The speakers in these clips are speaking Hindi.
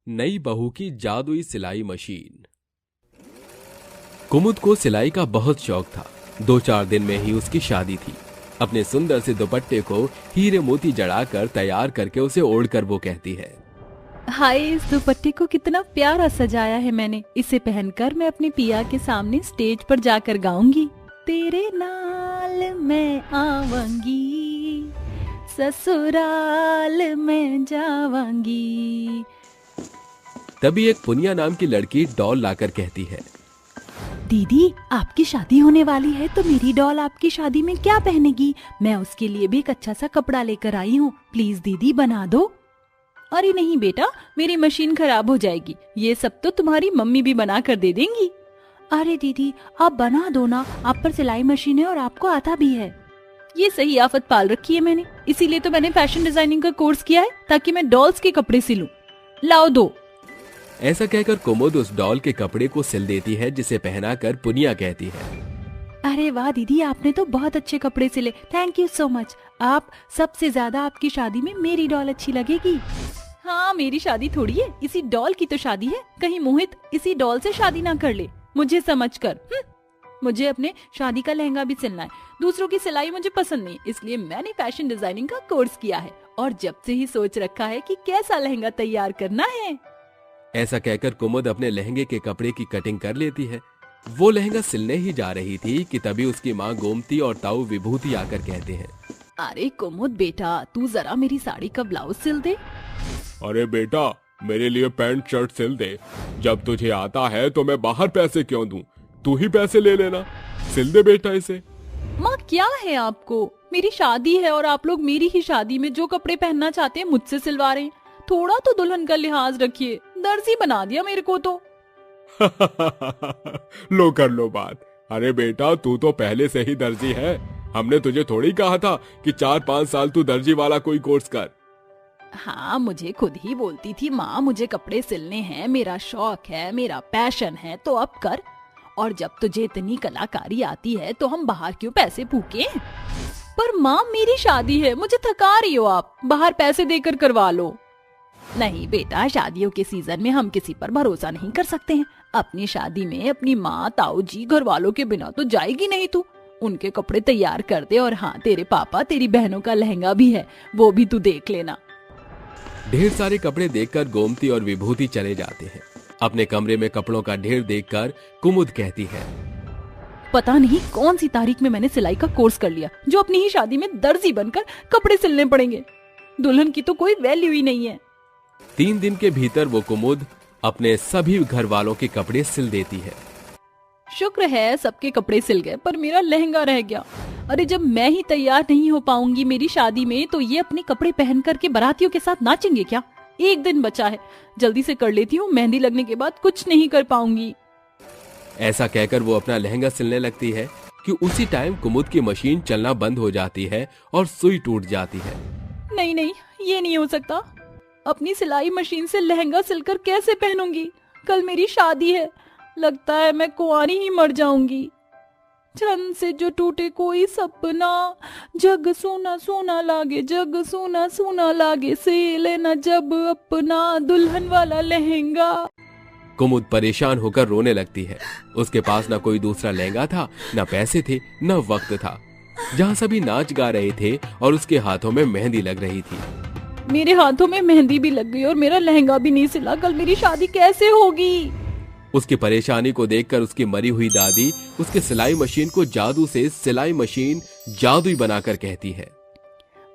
नई बहू की जादुई सिलाई मशीन। कुमुद को सिलाई का बहुत शौक था। 2-4 दिन में ही उसकी शादी थी। अपने सुंदर से दुपट्टे को हीरे मोती जड़ाकर तैयार करके उसे ओढ़कर वो कहती है, हाय, इस दुपट्टे को कितना प्यारा सजाया है मैंने। इसे पहनकर मैं अपने पिया के सामने स्टेज पर जाकर गाऊंगी, तेरे नाल मैं आवांगी, ससुराल मैं जावांगी। तभी एक पुनिया नाम की लड़की डॉल लाकर कहती है, दीदी, आपकी शादी होने वाली है तो मेरी डॉल आपकी शादी में क्या पहनेगी? मैं उसके लिए भी एक अच्छा सा कपड़ा लेकर आई हूँ, प्लीज दीदी बना दो। अरे नहीं बेटा, मेरी मशीन खराब हो जाएगी, ये सब तो तुम्हारी मम्मी भी बना कर दे देंगी। अरे दीदी, आप बना दो ना, आप पर सिलाई मशीन है और आपको आता भी है। ये सही आफत पाल रखी है मैंने, इसीलिए तो मैंने फैशन डिजाइनिंग का कोर्स किया है, ताकि मैं डॉल्स के कपड़े सिलूं। लाओ दो। ऐसा कहकर कुमुद उस डॉल के कपड़े को सिल देती है, जिसे पहनाकर पुनिया कहती है, अरे वाह दीदी, आपने तो बहुत अच्छे कपड़े सिले, थैंक यू सो मच। आप सबसे ज्यादा आपकी शादी में मेरी डॉल अच्छी लगेगी। हाँ, मेरी शादी थोड़ी है, इसी डॉल की तो शादी है। कहीं मोहित इसी डॉल से शादी ना कर ले, मुझे समझकर। मुझे अपने शादी का लहंगा भी सिलना है, दूसरों की सिलाई मुझे पसंद नहीं, इसलिए मैंने फैशन डिजाइनिंग का कोर्स किया है और जब से ही सोच रखा है कि कैसा लहंगा तैयार करना है। ऐसा कहकर कुमुद अपने लहंगे के कपड़े की कटिंग कर लेती है। वो लहंगा सिलने ही जा रही थी कि तभी उसकी माँ गोमती और ताऊ विभूति आकर कहते हैं, अरे कुमुद बेटा, तू जरा मेरी साड़ी का ब्लाउज सिल दे। अरे बेटा, मेरे लिए पैंट शर्ट सिल दे। जब तुझे आता है तो मैं बाहर पैसे क्यों दूं? तू ही पैसे ले लेना, सिल दे बेटा इसे। माँ, क्या है आपको? मेरी शादी है और आप लोग मेरी ही शादी में जो कपड़े पहनना चाहते हैं मुझसे सिलवा रहे हैं। थोड़ा तो दुल्हन का लिहाज रखिए, दर्जी बना दिया मेरे को तो। लो कर लो बात। अरे बेटा, तू तो पहले से ही दर्जी है, हमने तुझे थोड़ी कहा था कि 4-5 साल तू दर्जी वाला कोई कोर्स कर। हाँ, मुझे खुद ही बोलती थी माँ, मुझे कपड़े सिलने हैं, मेरा शौक है, मेरा पैशन है, तो अब कर। और जब तुझे इतनी कलाकारी आती है तो हम बाहर क्यों पैसे फूके? पर माँ, मेरी शादी है, मुझे थका रही हो आप, बाहर पैसे देकर करवा लो। नहीं बेटा, शादियों के सीजन में हम किसी पर भरोसा नहीं कर सकते हैं। अपनी शादी में अपनी माँ, ताऊ जी, घर वालों के बिना तो जाएगी नहीं तू। उनके कपड़े तैयार कर दे, और हाँ, तेरे पापा तेरी बहनों का लहंगा भी है, वो भी तू देख लेना। ढेर सारे कपड़े देखकर गोमती और विभूति चले जाते हैं। अपने कमरे में कपड़ों का ढेर देखकर कुमुद कहती है, पता नहीं कौन सी तारीख में मैंने सिलाई का कोर्स कर लिया, जो अपनी ही शादी में दर्जी बनकर कपड़े सिलने पड़ेंगे। दुल्हन की तो कोई वैल्यू ही नहीं है। 3 दिन के भीतर वो कुमुद अपने सभी घर वालों के कपड़े सिल देती है। शुक्र है सबके कपड़े सिल गए, पर मेरा लहंगा रह गया। अरे जब मैं ही तैयार नहीं हो पाऊंगी मेरी शादी में, तो ये अपने कपड़े पहन करके बारातियों के साथ नाचेंगे क्या? एक दिन बचा है, जल्दी से कर लेती हूँ, मेहंदी लगने के बाद कुछ नहीं कर पाऊंगी। ऐसा कहकर वो अपना लहंगा सिलने लगती है कि उसी टाइम कुमुद की मशीन चलना बंद हो जाती है और सुई टूट जाती है। नहीं नहीं, ये नहीं हो सकता। अपनी सिलाई मशीन से लहंगा सिलकर कैसे पहनूंगी? कल मेरी शादी है, लगता है मैं कुंवारी ही मर जाऊंगी। क्षण से जो टूटे कोई सपना, जग सोना सोना लागे, जग सोना सोना लागे, से लेना जब अपना दुल्हन वाला लहंगा। कुमुद परेशान होकर रोने लगती है। उसके पास ना कोई दूसरा लहंगा था, ना पैसे थे, ना वक्त था। जहाँ सभी नाच गा रहे थे और उसके हाथों में मेहंदी लग रही थी। मेरे हाथों में मेहंदी भी लग गई और मेरा लहंगा भी नहीं सिला, कल मेरी शादी कैसे होगी? उसकी परेशानी को देखकर उसकी मरी हुई दादी उसके सिलाई मशीन को जादू से सिलाई मशीन जादुई बनाकर कहती है,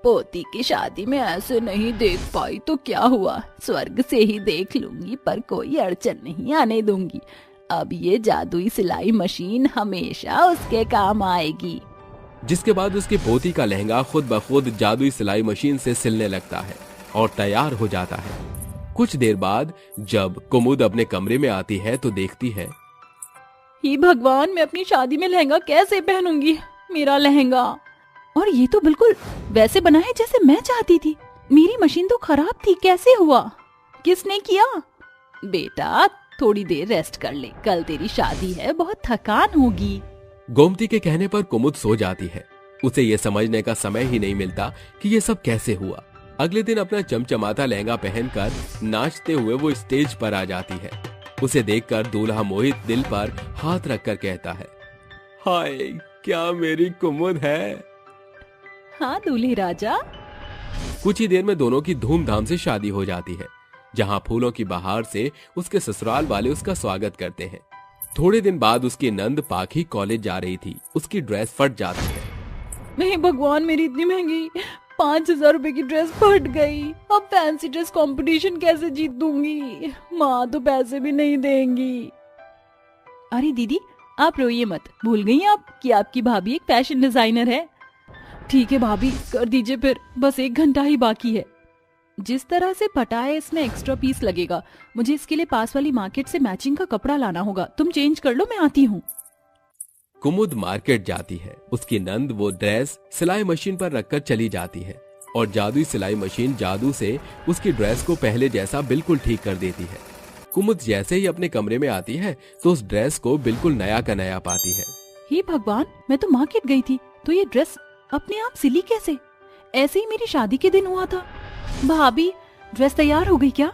पोती की शादी में ऐसे नहीं देख पाई तो क्या हुआ, स्वर्ग से ही देख लूंगी, पर कोई अड़चन नहीं आने दूंगी। अब ये जादुई सिलाई मशीन हमेशा उसके काम आएगी। जिसके बाद उसकी पोती का लहंगा खुद ब खुद जादुई सिलाई मशीन से सिलने लगता है और तैयार हो जाता है। कुछ देर बाद जब कुमुद अपने कमरे में आती है तो देखती है, हे भगवान, मैं अपनी शादी में लहंगा कैसे पहनूंगी? मेरा लहंगा, और ये तो बिल्कुल वैसे बना है जैसे मैं चाहती थी। मेरी मशीन तो खराब थी, कैसे हुआ? किसने किया? बेटा, थोड़ी देर रेस्ट कर ले, कल तेरी शादी है, बहुत थकान होगी। गोमती के कहने पर कुमुद सो जाती है। उसे ये समझने का समय ही नहीं मिलता कि ये सब कैसे हुआ। अगले दिन अपना चमचमाता लहंगा पहनकर नाचते हुए वो स्टेज पर आ जाती है। उसे देखकर दूल्हा मोहित दिल पर हाथ रखकर कहता है, हाय क्या मेरी कुमुद है। हाँ दूल्हे राजा। कुछ ही देर में दोनों की धूमधाम से शादी हो जाती है, जहां फूलों की बहार से उसके ससुराल वाले उसका स्वागत करते हैं। थोड़े दिन बाद उसकी नंद पाखी कॉलेज जा रही थी। उसकी ड्रेस फट जाती है। नहीं भगवान, मेरी इतनी महंगी 5,000 रुपए की ड्रेस फट गई। अब फैंसी ड्रेस कंपटीशन कैसे जीत दूंगी? माँ तो पैसे भी नहीं देंगी। अरे दीदी आप रोइए मत, भूल गई आप कि आपकी भाभी एक फैशन डिजाइनर है। ठीक है भाभी, कर दीजिए फिर, बस 1 घंटा ही बाकी है। जिस तरह से फटा है इसमें एक्स्ट्रा पीस लगेगा। मुझे इसके लिए पास वाली मार्केट से मैचिंग का कपड़ा लाना होगा। तुम चेंज कर लो, मैं आती हूँ। कुमुद मार्केट जाती है। उसकी नंद वो ड्रेस सिलाई मशीन पर रखकर चली जाती है और जादुई सिलाई मशीन जादू से उसकी ड्रेस को पहले जैसा बिल्कुल ठीक कर देती है। कुमुद जैसे ही अपने कमरे में आती है तो उस ड्रेस को बिल्कुल नया का नया पाती है। हे भगवान, मैं तो मार्केट गई थी तो ये ड्रेस अपने आप सिली कैसे? ऐसे ही मेरी शादी के दिन हुआ था। भाभी ड्रेस तैयार हो गई क्या?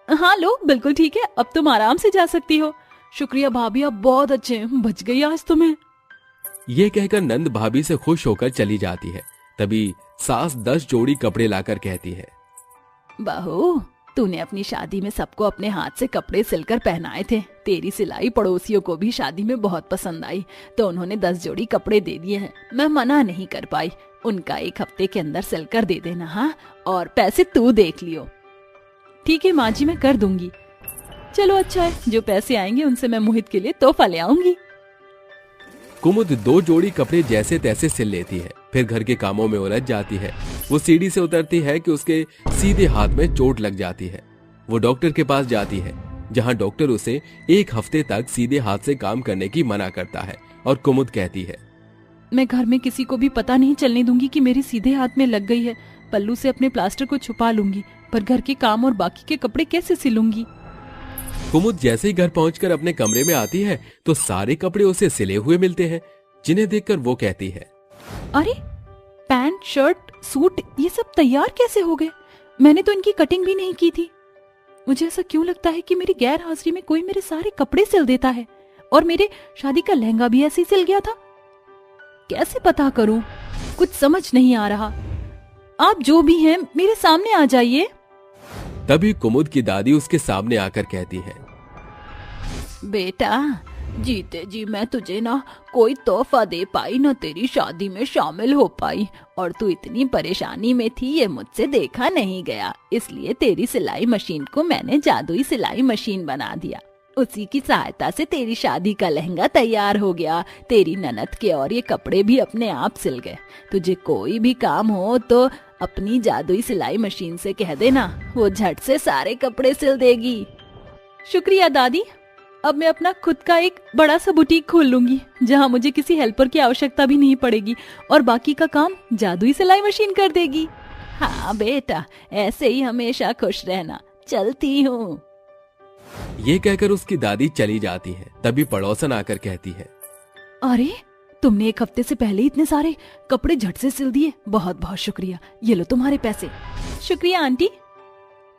हाँ लो, बिल्कुल ठीक है, अब तुम आराम से जा सकती हो। शुक्रिया भाभी, आप बहुत अच्छे हैं, बच गई आज तुम्हें। ये कहकर नंद भाभी से खुश होकर चली जाती है। तभी सास 10 जोड़ी कपड़े लाकर कहती है, बहू तूने अपनी शादी में सबको अपने हाथ से कपड़े सिलकर पहनाए थे। तेरी सिलाई पड़ोसियों को भी शादी में बहुत पसंद आई तो उन्होंने 10 जोड़ी कपड़े दे दिए हैं। मैं मना नहीं कर पाई। उनका 1 हफ्ते के अंदर सिलकर दे देना। हाँ, और पैसे तू देख लियो। ठीक है माँ जी, मैं कर दूंगी। चलो अच्छा है, जो पैसे आएंगे उनसे मैं मोहित के लिए तोहफा ले आऊंगी। कुमुद 2 जोड़ी कपड़े जैसे तैसे सिल लेती है। फिर घर के कामों में उलझ जाती है। वो सीढ़ी से उतरती है कि उसके सीधे हाथ में चोट लग जाती है। वो डॉक्टर के पास जाती है, जहां डॉक्टर उसे 1 हफ्ते तक सीधे हाथ से काम करने की मना करता है। और कुमुद कहती है, मैं घर में किसी को भी पता नहीं चलने दूंगी कि मेरे सीधे हाथ में लग गई है। पल्लू से अपने प्लास्टर को छुपा लूंगी, पर घर के काम और बाकी के कपड़े कैसे सिलूंगी? कुमुद जैसे ही घर पहुंचकर अपने कमरे में आती है तो सारे कपड़े उसे सिले हुए मिलते हैं, जिन्हें देखकर वो कहती है, अरे पैंट शर्ट सूट ये सब तैयार कैसे हो गए? मैंने तो इनकी कटिंग भी नहीं की थी। मुझे ऐसा क्यों लगता है कि मेरी गैर हाजिरी में कोई मेरे सारे कपड़े सिल देता है, और मेरे शादी का लहंगा भी ऐसे ही सिल गया था। कैसे पता करूं? कुछ समझ नहीं आ रहा। आप जो भी हैं मेरे सामने आ जाइए। तभी कुमुद की दादी उसके सामने आकर कहती है, बेटा जीते जी मैं तुझे ना कोई तोहफा दे पाई, ना तेरी शादी में शामिल हो पाई, और तू इतनी परेशानी में थी ये मुझसे देखा नहीं गया। इसलिए तेरी सिलाई मशीन को मैंने जादुई सिलाई मशीन बना दिया। उसी की सहायता से तेरी शादी का लहंगा तैयार हो गया। तेरी ननद के और ये कपड़े भी अपने आप सिल गए। तुझे कोई भी काम हो तो अपनी जादुई सिलाई मशीन से कह देना, वो झट से सारे कपड़े सिल देगी। शुक्रिया दादी, अब मैं अपना खुद का एक बड़ा सा बुटीक खोल लूंगी, जहाँ मुझे किसी हेल्पर की आवश्यकता भी नहीं पड़ेगी और बाकी का काम जादुई सिलाई मशीन कर देगी। हाँ बेटा, ऐसे ही हमेशा खुश रहना। चलती हूँ। ये कहकर उसकी दादी चली जाती है। तभी पड़ोसन आकर कहती है, अरे तुमने 1 हफ्ते से पहले इतने सारे कपड़े झट से सिल दिए, बहुत बहुत शुक्रिया। ये लो तुम्हारे पैसे। शुक्रिया आंटी।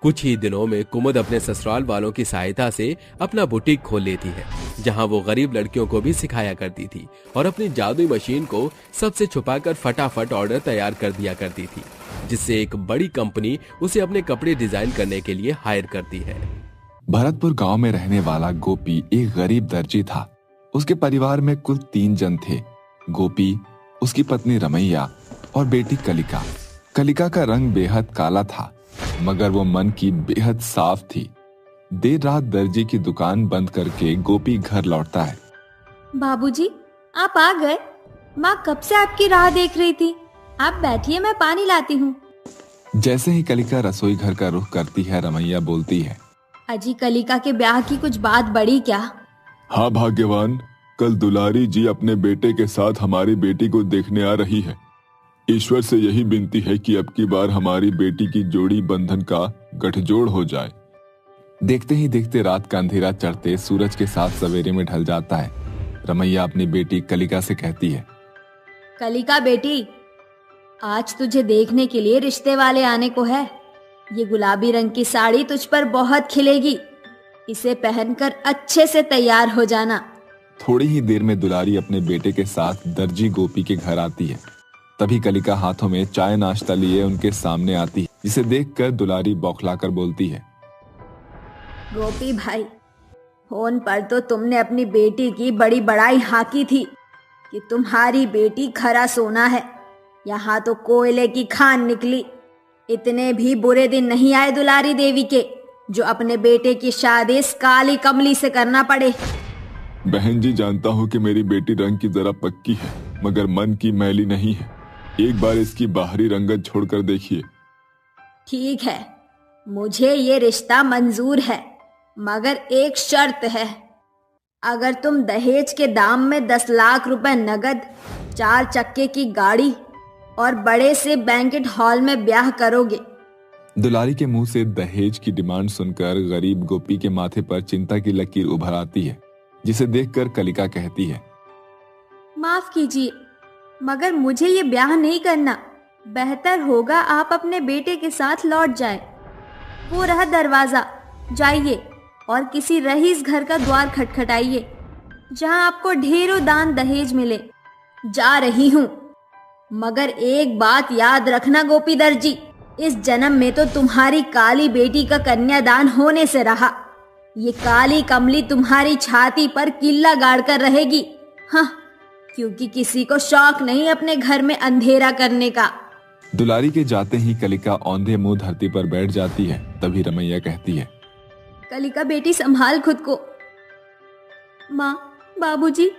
कुछ ही दिनों में कुमुद अपने ससुराल वालों की सहायता से अपना बुटीक खोल लेती है, जहां वो गरीब लड़कियों को भी सिखाया करती थी और अपनी जादुई मशीन को सबसे छुपाकर फटाफट ऑर्डर तैयार कर दिया करती थी, जिससे एक बड़ी कंपनी उसे अपने कपड़े डिजाइन करने के लिए हायर करती है। भरतपुर गांव में रहने वाला गोपी एक गरीब दर्जी था। उसके परिवार में कुल 3 जन थे, गोपी, उसकी पत्नी रमैया और बेटी कलिका। कलिका का रंग बेहद काला था, मगर वो मन की बेहद साफ थी। देर रात दर्जी की दुकान बंद करके गोपी घर लौटता है। बाबूजी, आप आ गए। माँ कब से आपकी राह देख रही थी। आप बैठिए, मैं पानी लाती हूँ। जैसे ही कलिका रसोई घर का रुख करती है, रमैया बोलती है, अजी कलिका के ब्याह की कुछ बात बढ़ी क्या? हाँ भाग्यवान, कल दुलारी जी अपने बेटे के साथ हमारी बेटी को देखने आ रही है। ईश्वर से यही विनती है कि अब की बार हमारी बेटी की जोड़ी बंधन का गठजोड़ हो जाए। देखते ही देखते रात का अंधेरा चढ़ते सूरज के साथ सवेरे में ढल जाता है। रमैया अपनी बेटी कलिका से कहती है, कलिका बेटी, आज तुझे देखने के लिए रिश्ते वाले आने को है। ये गुलाबी रंग की साड़ी तुझ पर बहुत खिलेगी। इसे पहनकर अच्छे से तैयार हो जाना। थोड़ी ही देर में दुलारी अपने बेटे के साथ दर्जी गोपी के घर आती है। तभी कलिका हाथों में चाय नाश्ता लिए उनके सामने आती है, जिसे देखकर दुलारी बौखलाकर बोलती है, गोपी भाई, फोन पर तो तुमने अपनी बेटी की बड़ी बड़ाई हाकी थी कि तुम्हारी बेटी खरा सोना है। यहाँ तो कोयले की खान निकली। इतने भी बुरे दिन नहीं आए दुलारी देवी के जो अपने बेटे की शादी इस काली कमली से करना पड़े। बहन जी, जानता हूँ कि मेरी बेटी रंग की जरा पक्की है, मगर मन की मैली नहीं है। एक बार इसकी बाहरी रंगत छोड़कर देखिए। ठीक है, मुझे ये रिश्ता मंजूर है, मगर एक शर्त है। अगर तुम दहेज के दाम में 10 लाख रुपए नगद, 4 चक्के की गाड़ी और बड़े से बैंकेट हॉल में ब्याह करोगे। दुलारी के मुंह से दहेज की डिमांड सुनकर गरीब गोपी के माथे पर चिंता की लकीर उभर आती है, जिसे देखकर कलिका कहती है, माफ कीजिए, मगर मुझे ये ब्याह नहीं करना। बेहतर होगा आप अपने बेटे के साथ लौट जाएं। वो रहा दरवाजा, जाइए और किसी रईस घर का द्वार खटखटाइए जहां आपको ढेरों दान दहेज मिले। जा रही हूं, मगर एक बात याद रखना गोपी दर्जी, इस जन्म में तो तुम्हारी काली बेटी का कन्यादान होने से रहा। ये काली कमली तुम्हारी छाती पर किल्ला गाड़ कर रहेगी। हाँ, क्योंकि किसी को शौक नहीं अपने घर में अंधेरा करने का। दुलारी के जाते ही कलिका औंधे मुंह धरती पर बैठ जाती है। तभी रमैया कहती है, कलिका बेटी, संभाल खुद को। माँ, बाबूजी,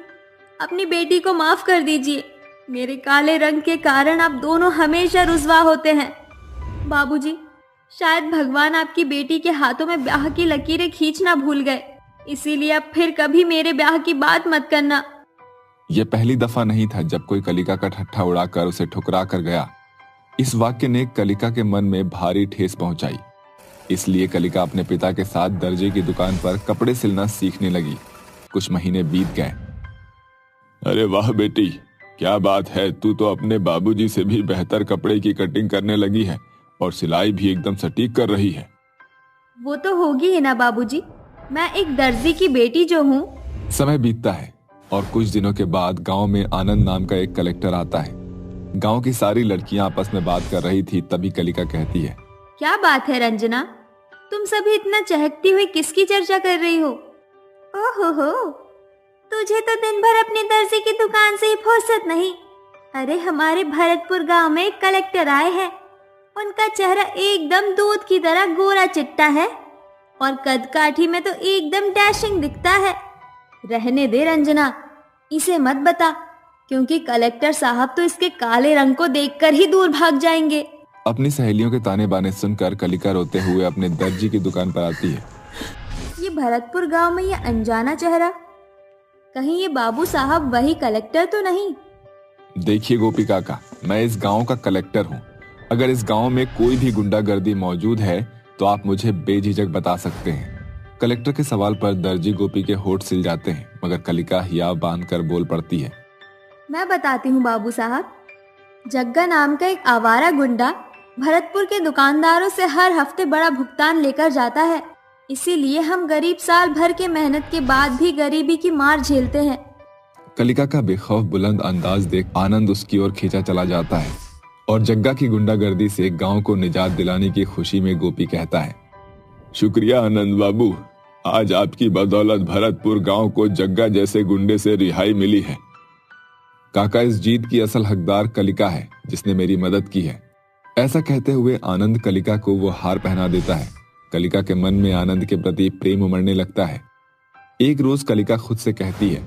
अपनी बेटी को माफ कर दीजिए। मेरे काले रंग के कारण आप दोनों हमेशा रुसवा होते हैं। बाबूजी, शायद भगवान आपकी बेटी के हाथों में ब्याह की लकीरें खींचना भूल गए, इसीलिए अब फिर कभी मेरे ब्याह की बात मत करना। यह पहली दफा नहीं था जब कोई कलिका का ठट्ठा उड़ाकर उसे ठुकरा कर गया। इस वाक्य ने कलिका के मन में भारी ठेस पहुंचाई। इसलिए कलिका अपने पिता के साथ दर्जी की दुकान पर कपड़े सिलना सीखने लगी। कुछ महीने बीत गए। अरे वाह बेटी, क्या बात है, तू तो अपने बाबूजी से भी बेहतर कपड़े की कटिंग करने लगी है और सिलाई भी एकदम सटीक कर रही है। वो तो होगी ही ना बाबूजी, मैं एक दर्जी की बेटी जो हूँ। समय बीतता है और कुछ दिनों के बाद गांव में आनंद नाम का एक कलेक्टर आता है। गांव की सारी लड़कियां आपस में बात कर रही थी। तभी कलिका कहती है, क्या बात है रंजना, तुम सभी इतना चहकती हुई किसकी चर्चा कर रही हो? ओहो, तुझे तो दिन भर अपनी दर्जी की दुकान से ही फुर्सत नहीं। अरे हमारे भरतपुर गांव में एक कलेक्टर आए हैं। उनका चेहरा एकदम दूध की तरह गोरा चिट्टा है और कद काठी में तो एकदम डैशिंग दिखता है। रहने दे रंजना, इसे मत बता, क्योंकि कलेक्टर साहब तो इसके काले रंग को देखकर ही दूर भाग जाएंगे। अपनी सहेलियों के ताने बाने सुनकर कलिका रोते हुए अपने दर्जी की दुकान पर आती है। ये भरतपुर गांव में ये अनजाना चेहरा, कहीं ये बाबू साहब वही कलेक्टर तो नहीं? देखिए गोपी काका, मैं इस गांव का कलेक्टर हूँ। अगर इस गांव में कोई भी गुंडागर्दी मौजूद है तो आप मुझे बेझिझक बता सकते हैं। कलेक्टर के सवाल पर दर्जी गोपी के होठ सिल जाते हैं, मगर कलिका हियाव बांधकर बोल पड़ती है, मैं बताती हूँ बाबू साहब। जग्गा नाम का एक आवारा गुंडा भरतपुर के दुकानदारों से हर हफ्ते बड़ा भुगतान लेकर जाता है। इसीलिए हम गरीब साल भर के मेहनत के बाद भी गरीबी की मार झेलते हैं। कलिका का बेखौफ बुलंद अंदाज देख आनंद उसकी ओर खींचा चला जाता है और जग्गा की गुंडागर्दी से गांव को निजात दिलाने की खुशी में गोपी कहता है, शुक्रिया आनंद बाबू, आज आपकी बदौलत भरतपुर गांव को जग्गा जैसे गुंडे से रिहाई मिली है। काका, इस जीत की असल हकदार कलिका है, जिसने मेरी मदद की है। ऐसा कहते हुए आनंद कलिका को वो हार पहना देता है। कलिका के मन में आनंद के प्रति प्रेम उमड़ने लगता है। एक रोज कलिका खुद से कहती है,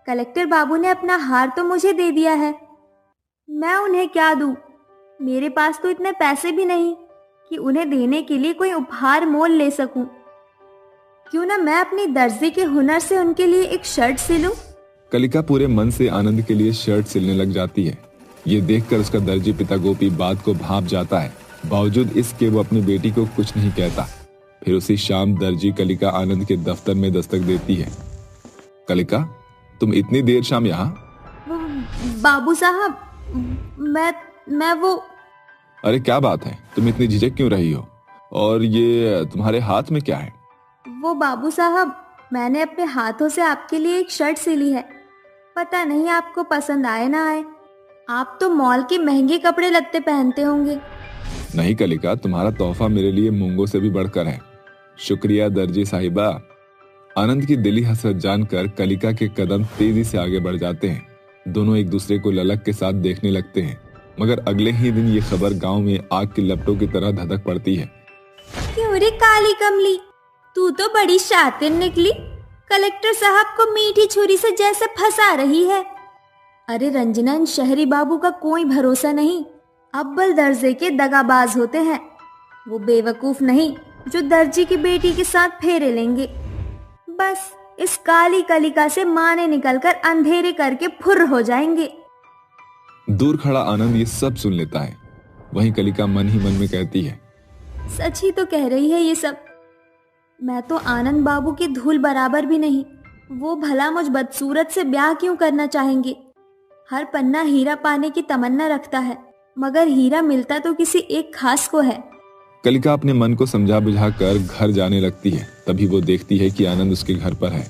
कलेक्टर बाबू ने अपना हार तो मुझे दे दिया है, मैं उन्हें क्या दूं? मेरे पास तो इतने पैसे भी नहीं कि उन्हें देने के लिए कोई उपहार मोल ले सकूं। क्यों ना मैं अपनी दर्जी के हुनर से उनके लिए एक शर्ट सिलूं? कलिका पूरे मन से आनंद के लिए शर्ट सिलने लग जाती है। ये देखकर उसका दर्जी पिता गोपी बात को भांप जाता है। बावजूद इसके वो अपनी बेटी को कुछ नहीं कहता। फिर उसी शाम दर्जी कलिका आनंद के दफ्तर में दस्तक देती है। कलिका, तुम इतनी देर शाम यहाँ? बाबू साहब, मैं मैं वो। अरे क्या बात है, तुम इतनी झिझक क्यों रही हो? और ये तुम्हारे हाथ में क्या है? वो बाबू साहब, मैंने अपने हाथों से आपके लिए एक शर्ट सिली है। पता नहीं आपको पसंद आए ना आए। आप तो मॉल के महंगे कपड़े लत्ते पहनते होंगे। नहीं कलिका, तुम्हारा तोहफा मेरे लिए मूंगों से भी बढ़कर है। शुक्रिया दर्जी साहिबा। आनंद की दिली हसरत जानकर कलिका के कदम तेजी से आगे बढ़ जाते हैं। दोनों एक दूसरे को ललक के साथ देखने लगते हैं, मगर अगले ही दिन ये खबर गांव में आग की लपटों की तरह धधक पड़ती है। क्यों रे काली कमली, तू तो बड़ी शातिर निकली। कलेक्टर साहब को मीठी छुरी से जैसे फंसा रही है। अरे रंजना, इन शहरी बाबू का कोई भरोसा नहीं। अव्वल दर्जे के दगाबाज होते हैं। वो बेवकूफ नहीं जो दर्जी की बेटी के साथ फेरे लेंगे। बस इस काली कलिका से माने निकलकर अंधेरे करके फुर्र हो जाएंगे। दूर खड़ा आनंद ये सब सुन लेता है। वहीं कलिका मन ही मन में कहती है, सच ही तो कह रही है ये सब। मैं तो आनंद बाबू के धूल बराबर भी नहीं। वो भला मुझ बदसूरत से ब्याह क्यों करना चाहेंगे? हर पन्ना हीरा पाने की तमन्ना रखता है, मगर हीरा मिलता तो किसी एक खास को है। कलिका अपने मन को समझा बुझा कर घर जाने लगती है। तभी वो देखती है कि आनंद उसके घर पर है।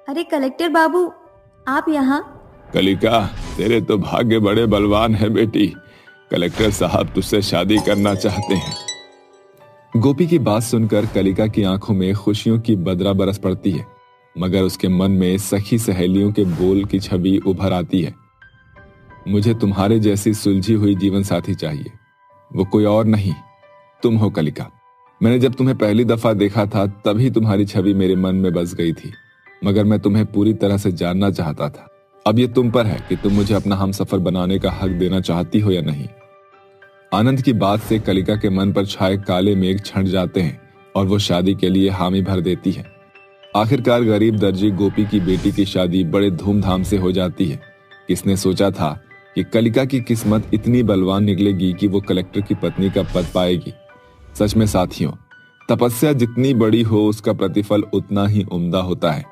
अरे कलेक्टर बाबू, आप यहाँ? कलिका, तेरे तो भाग्य बड़े बलवान है बेटी। कलेक्टर साहब तुझसे शादी करना चाहते हैं। गोपी की बात सुनकर कलिका की आंखों में खुशियों की बदरा बरस पड़ती है, मगर उसके मन में सखी सहेलियों के बोल की छवि उभर आती है। मुझे तुम्हारे जैसी सुलझी हुई जीवन साथी चाहिए। वो कोई और नहीं, तुम हो कलिका। मैंने जब तुम्हें पहली दफा देखा था तभी तुम्हारी छवि मेरे मन में बस गई थी, मगर मैं तुम्हें पूरी तरह से जानना चाहता था। अब ये तुम पर है कि तुम मुझे अपना हमसफर बनाने का हक देना चाहती हो या नहीं। आनंद की बात से कलिका के मन पर छाए काले मेघ छंट जाते हैं और वो शादी के लिए हामी भर देती है। आखिरकार गरीब दर्जी गोपी की बेटी की शादी बड़े धूमधाम से हो जाती है। किसने सोचा था कि कलिका की किस्मत इतनी बलवान निकलेगी कि वो कलेक्टर की पत्नी का पद पाएगी। सच में साथियों, तपस्या जितनी बड़ी हो उसका प्रतिफल उतना ही उम्दा होता है।